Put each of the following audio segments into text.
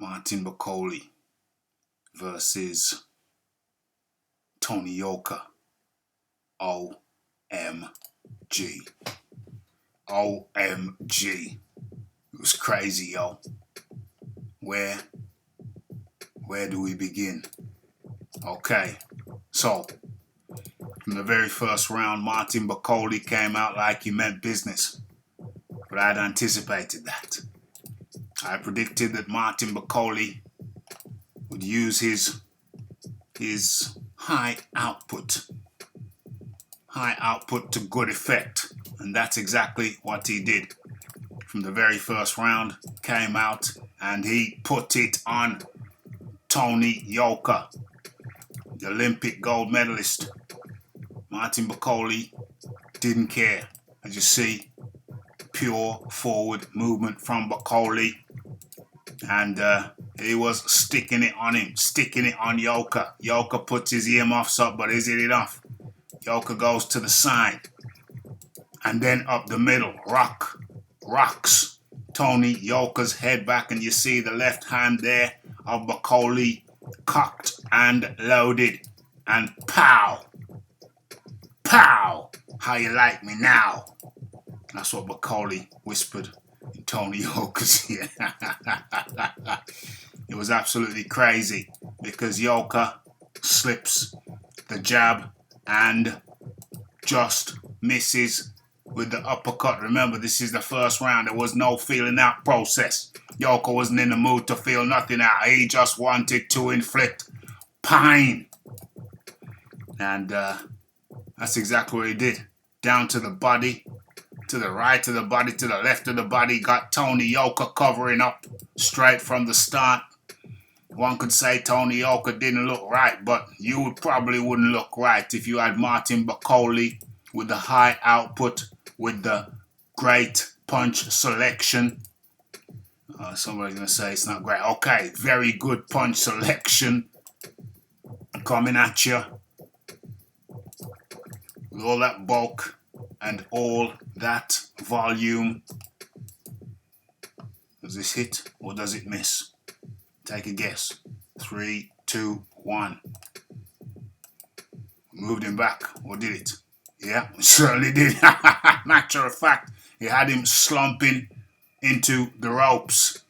Bakole versus Tony Yoka. OMG. OMG. It was crazy, yo. Where do we begin? Okay, so from the very first round, Bakole came out like he meant business. But I'd anticipated that. I predicted that Bakole would use his high output to good effect, and that's exactly what he did. From the very first round, came out and he put it on Tony Yoka, the Olympic gold medalist. Bakole didn't care. As you see, pure forward movement from Bakole, and he was sticking it on him, sticking it on Yoka. Yoka puts his earmuffs up, but is it enough? Yoka goes to the side, and then up the middle, rocks Tony Yoka's head back, and you see the left hand there of Bakole cocked and loaded, and pow, how you like me now? That's what Bakole whispered in Tony Yoka's ear. It was absolutely crazy because Yoka slips the jab and just misses with the uppercut. Remember, this is the first round. There was no feeling out process. Yoka wasn't in the mood to feel nothing out. He just wanted to inflict pain. And that's exactly what he did. Down to the body, to the right of the body, to the left of the body. Got Tony Yoka covering up straight from the start. One could say Tony Yoka didn't look right, but you probably wouldn't look right if you had Bakole with the high output, with the great punch selection. Somebody's going to say it's not great. Okay, very good punch selection coming at you with all that bulk and all that volume. Does this hit or does it miss? Take a guess. 3, 2, 1. Moved him back, or did it? Yeah, it certainly did. Matter of fact, he had him slumping into the ropes.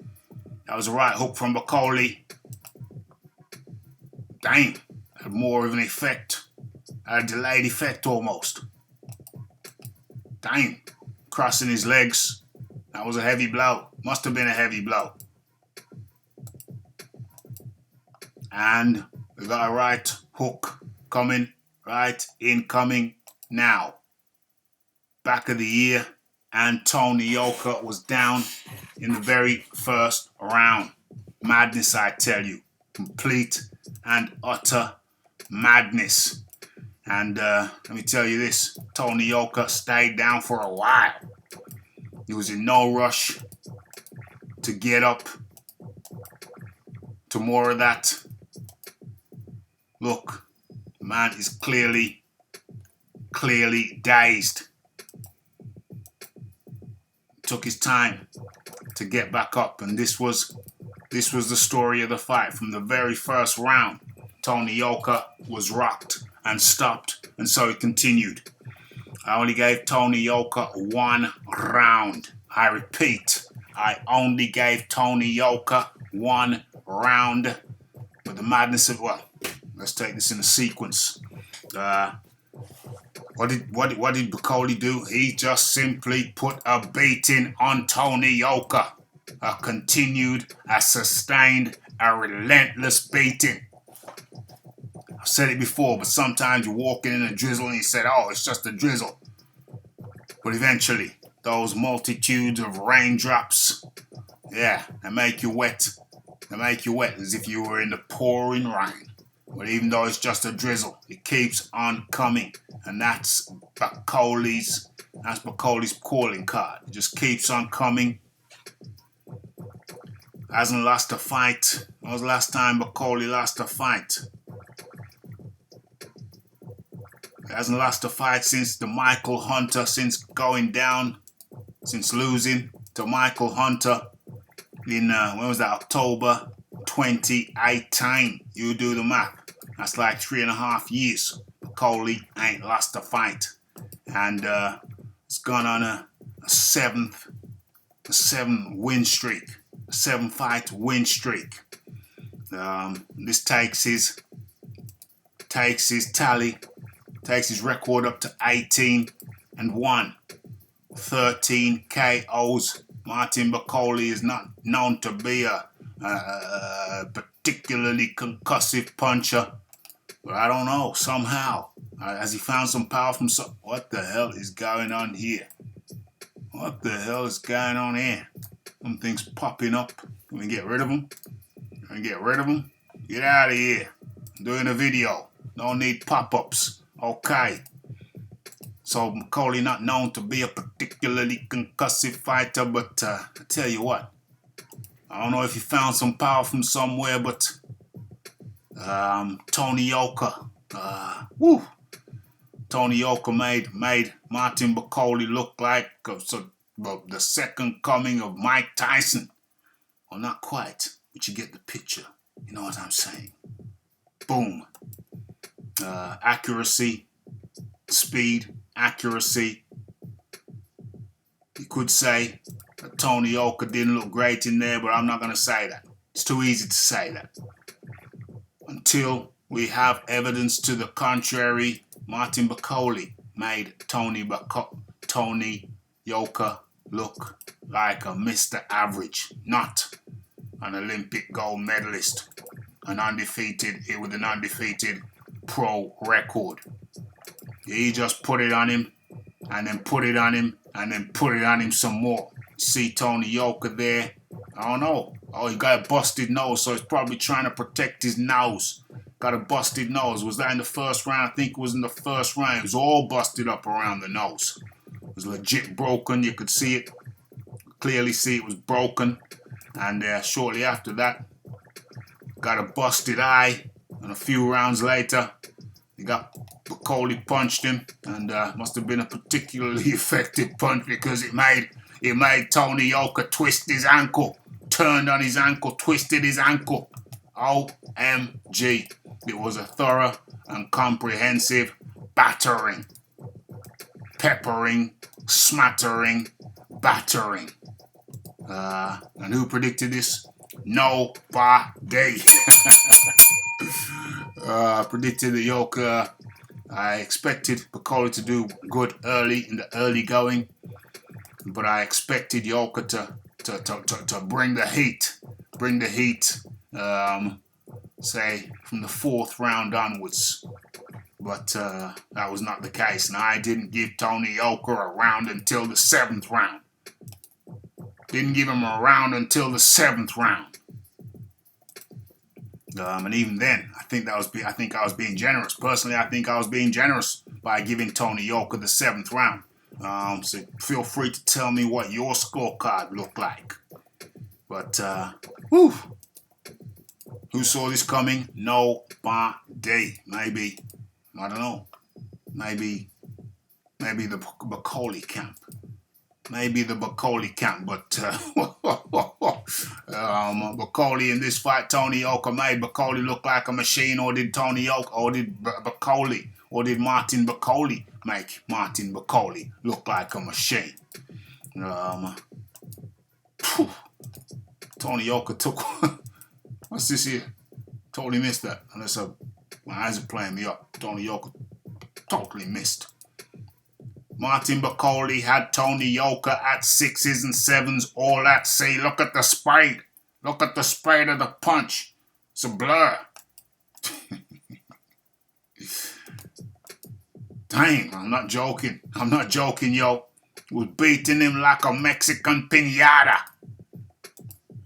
That was a right hook from Bakole. Dang, had more of an effect. Had a delayed effect almost. Dang, crossing his legs. That was a heavy blow. Must have been a heavy blow. And we got a right hook coming, right incoming now. Back of the ear, and Tony Yoka was down in the very first round. Madness, I tell you. Complete and utter madness. And let me tell you this, Tony Yoka stayed down for a while. He was in no rush to get up to more of that. Look, the man is clearly dazed. Took his time to get back up, and this was the story of the fight. From the very first round, Tony Yoka was rocked and stopped, and so it continued. I only gave Tony Yoka 1 round. I repeat, I only gave Tony Yoka 1 round. But the madness of, well, let's take this in a sequence. What did Bakole do? He just simply put a beating on Tony Yoka. A continued, a sustained, a relentless beating. I've said it before, but sometimes you're walking in a drizzle and you said, oh, it's just a drizzle. But eventually, those multitudes of raindrops, yeah, they make you wet. They make you wet as if you were in the pouring rain. But even though it's just a drizzle, it keeps on coming. And that's Bakole's calling card. It just keeps on coming. Hasn't lost a fight. When was the last time Bakole lost a fight? He hasn't lost a fight since the Michael Hunter, since going down, since losing to Michael Hunter in, when was that, October 2018. You do the math. That's like 3.5 years. Bakole ain't lost a fight. And it's gone on a seven win streak. A 7-fight win streak. This takes his record up to 18-1. 13 KOs. Martin Bakole is not known to be a particularly concussive puncher, but I don't know, somehow has he found some power from some... What the hell is going on here? What the hell is going on here? Something's popping up. Can we get rid of them? Can we get rid of them? Get out of here. I'm doing a video. Don't need pop-ups. Okay. So Bakole not known to be a particularly concussive fighter, but I tell you what, I don't know if he found some power from somewhere, but Tony Yoka, Tony Yoka made Martin Bakole look like the second coming of Mike Tyson. Well, not quite, but you get the picture. You know what I'm saying? Boom. Accuracy, speed, accuracy. You could say that Tony Yoka didn't look great in there, but I'm not going to say that. It's too easy to say that. Until we have evidence to the contrary, Martin Bakole made Tony Yoka look like a Mr. Average, not an Olympic gold medalist, with an undefeated pro record. He just put it on him, and then put it on him, and then put it on him some more. See Tony Yoka there? I don't know. Oh, he got a busted nose, so he's probably trying to protect his nose. Got a busted nose. Was that in the first round? I think it was in the first round. It was all busted up around the nose. It was legit broken. You could see it. Clearly see it was broken. And shortly after that, got a busted eye. And a few rounds later, Bakole punched him, and must have been a particularly effective punch because it made Tony Yoka twist his ankle, turned on his ankle, twisted his ankle. OMG. It was a thorough and comprehensive battering, peppering, smattering, battering. And who predicted this? Nobody. Predicted the Yoka. I expected Bakole to do good early in the early going, but I expected Yoka to bring the heat, say from the 4th round onwards. But that was not the case, and I didn't give Tony Yoka a round until the 7th round. Didn't give him a round until the 7th round. And even then, I think I was being generous. Personally, I think I was being generous by giving Tony Yoka the 7th round. So feel free to tell me what your scorecard looked like. But whew, who saw this coming? Nobody. Maybe, I don't know. Maybe the Bakole camp. Maybe the Bakole camp, but Bakole in this fight, Tony Yoka made Bakole look like a machine, or did Tony Yoka, or did Bakole, or did Martin Bakole make Martin Bakole look like a machine? Tony Yoka took... What's this here? Totally missed that. Unless my eyes are playing me up. Tony Yoka totally missed. Martin Bakole had Tony Yoka at 6s and 7s, all at sea. Look at the speed. Look at the speed of the punch. It's a blur. Dang, I'm not joking. I'm not joking, yo. Was beating him like a Mexican piñata.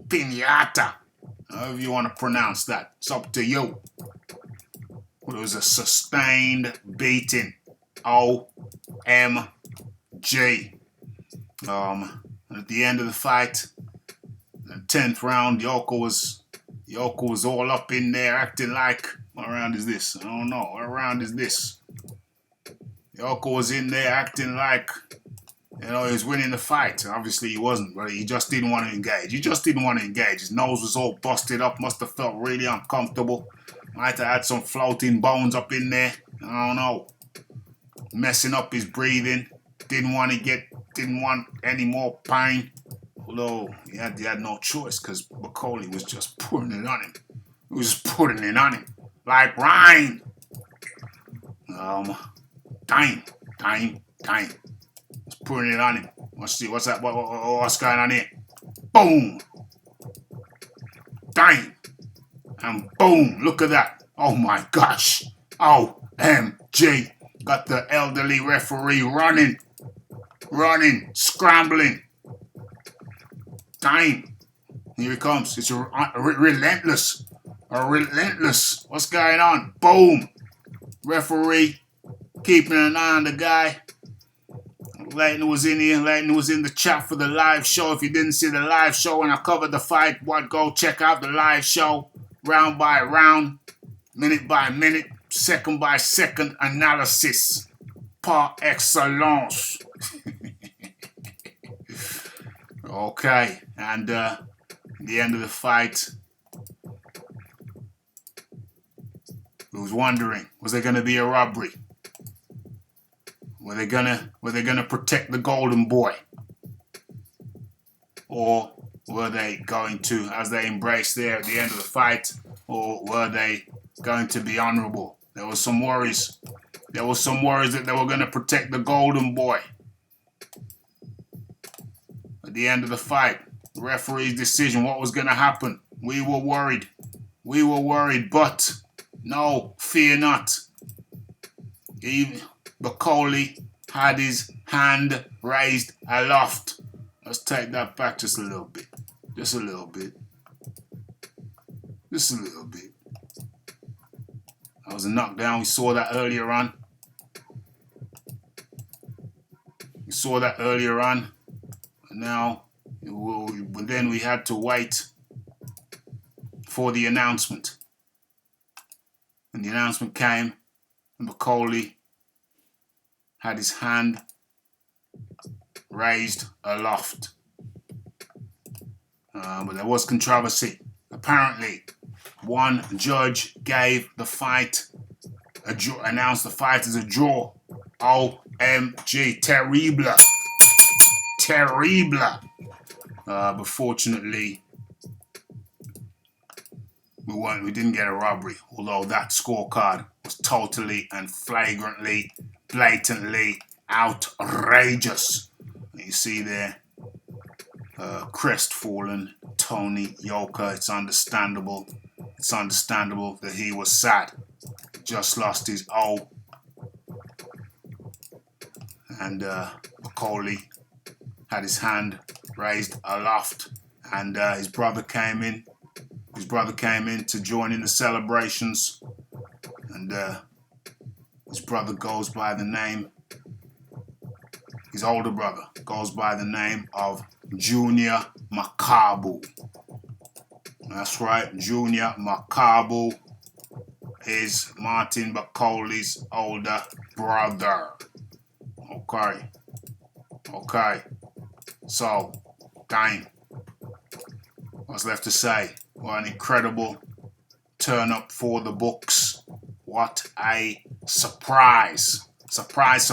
Piñata. However you want to pronounce that. It's up to you. It was a sustained beating. OMG. At the end of the fight, the 10th round, Yoka was all up in there acting like, what round is this? I don't know. What round is this? Yoka was in there acting like You know, he was winning the fight. Obviously, he wasn't, but he just didn't want to engage. He just didn't want to engage. His nose was all busted up. Must have felt really uncomfortable. Might have had some floating bones up in there. I don't know. Messing up his breathing. Didn't want any more pain. Although he had no choice because Bakole was just putting it on him. He was just putting it on him. Like rain. Time. Just putting it on him. Let's see, what's that? What's going on here? Boom. Time. And boom. Look at that. Oh my gosh. OMG. Got the elderly referee running, scrambling. Time. Here he comes. It's relentless. What's going on? Boom. Referee keeping an eye on the guy. Leighton was in here. Leighton was in the chat for the live show. If you didn't see the live show when I covered the fight, go check out the live show. Round by round, minute by minute, second by second analysis. Par excellence. Okay, and at the end of the fight, we was wondering, was there going to be a robbery? Were they gonna protect the golden boy? Or were they going to, as they embraced there at the end of the fight, or were they going to be honorable? There was some worries. There was some worries that they were going to protect the golden boy. At the end of the fight, the referee's decision, what was going to happen? We were worried. But no, fear not. Bakole had his hand raised aloft. Let's take that back just a little bit. Just a little bit. That was a knockdown. We saw that earlier on. And now, then we had to wait for the announcement. And the announcement came, and Bakole had his hand raised aloft. But there was controversy. Apparently, one judge gave the fight announced the fight as a draw. OMG, terrible. But fortunately, we didn't get a robbery, although that scorecard was totally and flagrantly, blatantly outrageous. You see there, crestfallen Tony Yoka. It's understandable that he was sad. He just lost his O. And Bakole had his hand raised aloft, and his brother came in. To join in the celebrations, and his brother goes by the name. His older brother goes by the name of Junior Makabu. That's right, Junior Makabu is Martin Bakole's older brother. Okay. So, dang. What's left to say? What an incredible turn up for the books. What a surprise. Surprise.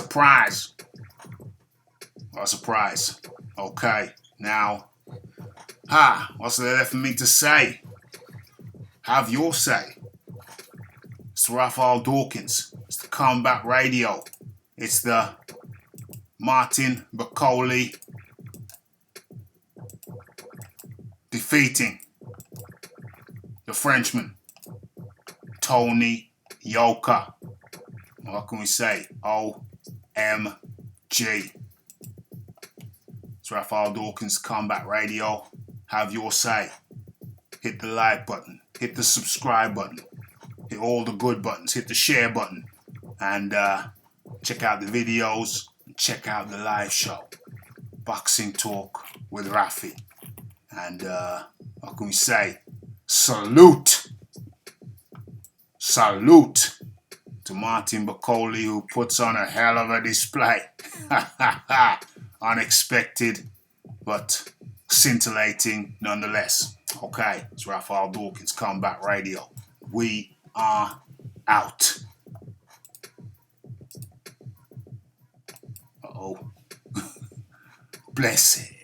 What a surprise. Okay, now, what's there left for me to say? Have your say. It's Raphael Dawkins. It's the Combat Radio. It's the Martin Bakole defeating the Frenchman, Tony Yoka. What can we say? OMG. It's Raphael Dawkins, Combat Radio. Have your say. Hit the like button. Hit the subscribe button. Hit all the good buttons. Hit the share button. And check out the videos. Check out the live show. Boxing Talk with Rafi. And what can we say? Salute to Martin Bakole, who puts on a hell of a display. unexpected, but scintillating nonetheless. Okay, it's Raphael Dawkins, Combat Radio. We are out. Uh-oh. Blessed.